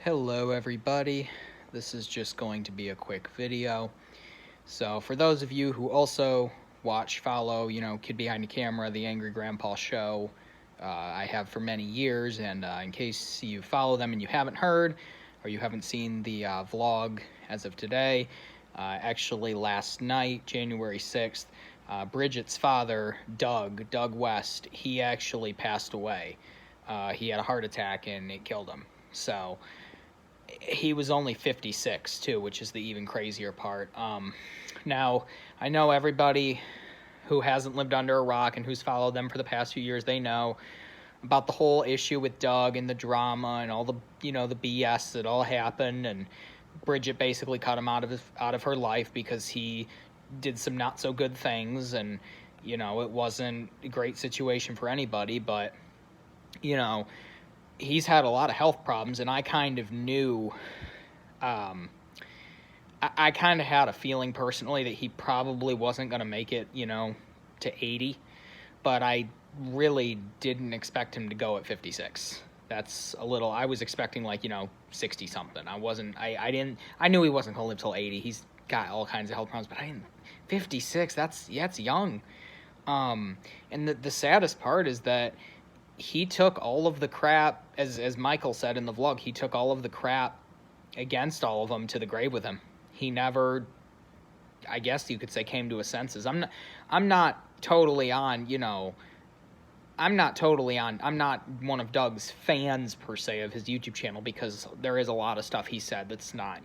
Hello everybody, this is just going to be a quick video. So for those of you who also follow, Kid Behind the Camera, the Angry Grandpa Show, I have for many years, and in case you follow them and you haven't heard, or you haven't seen the vlog as of today, actually last night, January 6th, Bridget's father, Doug West, he actually passed away. He had a heart attack and it killed him. So he was only 56 too, which is the even crazier part. Now, I know everybody who hasn't lived under a rock and who's followed them for the past few years, they know about the whole issue with Doug and the drama and all the the BS that all happened, and Bridget basically cut him out of her life because he did some not so good things, and it wasn't a great situation for anybody, but he's had a lot of health problems, and I kind of knew, I kind of had a feeling personally that he probably wasn't going to make it, to 80, but I really didn't expect him to go at 56. That's a little, I was expecting 60 something. I knew he wasn't going to live till 80. He's got all kinds of health problems, but 56, that's young. And the saddest part is that he took all of the crap, as Michael said in the vlog, he took all of the crap against all of them to the grave with him. He never, I guess you could say, came to his senses. I'm not totally on, I'm not one of Doug's fans per se of his YouTube channel, because there is a lot of stuff he said that's not,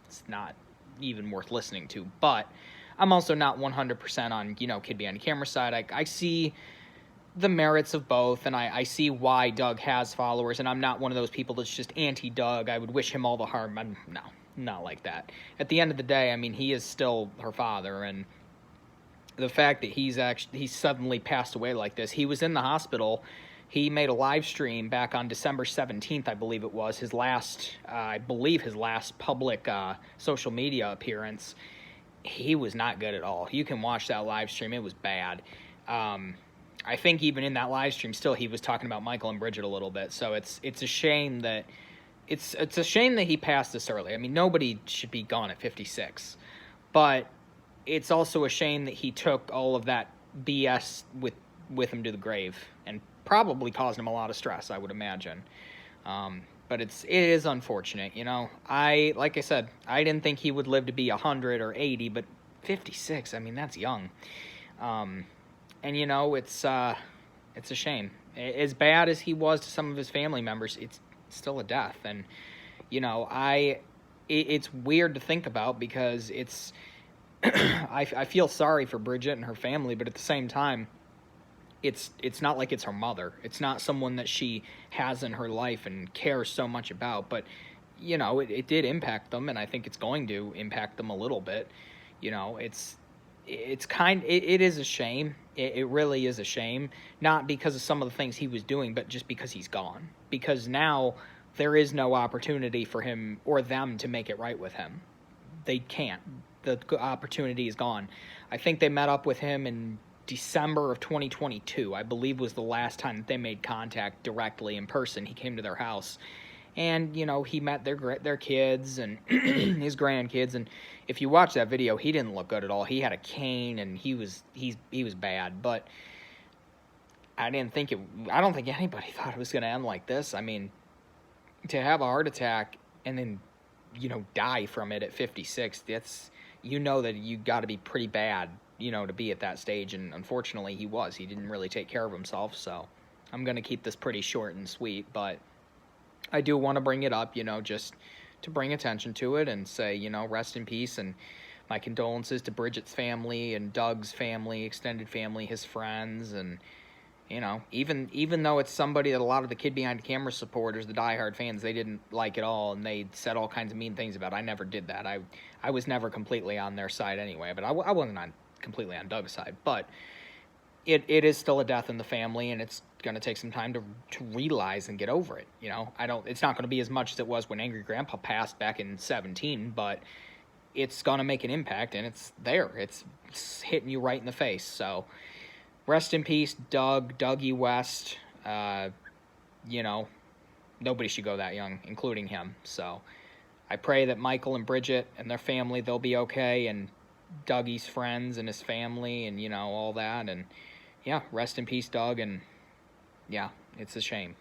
it's not even worth listening to. But I'm also not 100% on, Kid Behind the Camera side. I see the merits of both, and I see why Doug has followers, and I'm not one of those people that's just anti-Doug. I would wish him all the harm. No, not like that. At the end of the day, he is still her father, and the fact that he's suddenly passed away like this, he was in the hospital. He made a live stream back on December 17th, I believe it was, his last public social media appearance. He was not good at all. You can watch that live stream. It was bad. I think even in that live stream, still he was talking about Michael and Bridget a little bit. So it's a shame that it's a shame that he passed this early. Nobody should be gone at 56, but it's also a shame that he took all of that BS with him to the grave, and probably caused him a lot of stress, I would imagine. But it is unfortunate, like I said, I didn't think he would live to be 100 or 80, but 56, that's young. And it's a shame. As bad as he was to some of his family members, it's still a death. And it's weird to think about, because it's I feel sorry for Bridget and her family, but at the same time, it's not like it's her mother. It's not someone that she has in her life and cares so much about. But it did impact them, and I think it's going to impact them a little bit. It is a shame. It really is a shame, not because of some of the things he was doing, but just because he's gone. Because now there is no opportunity for him or them to make it right with him. They can't. The opportunity is gone. I think they met up with him in December of 2022, I believe, was the last time that they made contact directly in person. He came to their house, and he met their kids and his grandkids. And if you watch that video, he didn't look good at all. He had a cane, and he was bad. But I don't think anybody thought it was going to end like this. To have a heart attack and then die from it at 56, that's that you got to be pretty bad to be at that stage. And unfortunately he didn't really take care of himself. So I'm going to keep this pretty short and sweet, but I do want to bring it up, just to bring attention to it and say, rest in peace, and my condolences to Bridget's family and Doug's family, extended family, his friends. And even though it's somebody that a lot of the Kid Behind the Camera supporters, the diehard fans, they didn't like at all, and they said all kinds of mean things about it. I never did that. I was never completely on their side anyway, but I wasn't completely on Doug's side. But it is still a death in the family, and it's going to take some time to realize and get over it. It's not going to be as much as it was when Angry Grandpa passed back in 2017, but it's going to make an impact, and it's there. It's hitting you right in the face. So rest in peace, Duggie West. nobody should go that young, including him. So I pray that Michael and Bridget and their family, they'll be okay, and Dougie's friends and his family and, all that. And, yeah, rest in peace, Doug. And, yeah, it's a shame.